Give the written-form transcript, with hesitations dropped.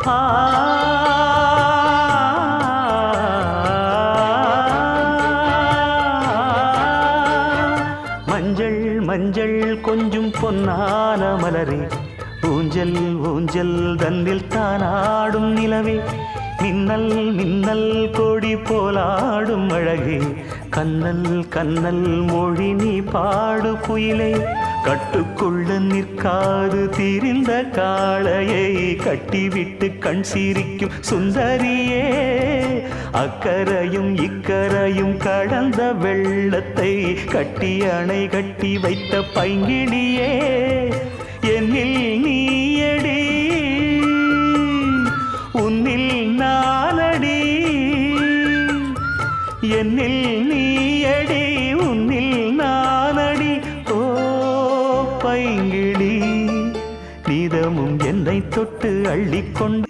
ஆ மஞ்சள் மஞ்சள் கொஞ்சம் பொன்னான மலரே ஊஞ்சல் ஊஞ்சல் தன்னில் தானாடும் நிலவே மின்னல் மின்னல் கொடி போலாடும் அழகே கண்ணல் கண்ணல் மொழி நீ பாடு குயிலே கட்டுக்குள்ள நிற்காது திரிந்த காளையை கட்டிவிட்டு கண் சிரிக்கும் சுந்தரியே அக்கரையும் இக்கரையும் கடந்த வெள்ளத்தை கட்டி அணை கட்டி வைத்த பைங்கிளியே என்னில் நீயடி உன்னில் நானடி என்னில் நீயடி உன்னில் நானடி ஓ பைங்கிளி நீதமும் என்னை தொட்டு அள்ளிக்கொண்ட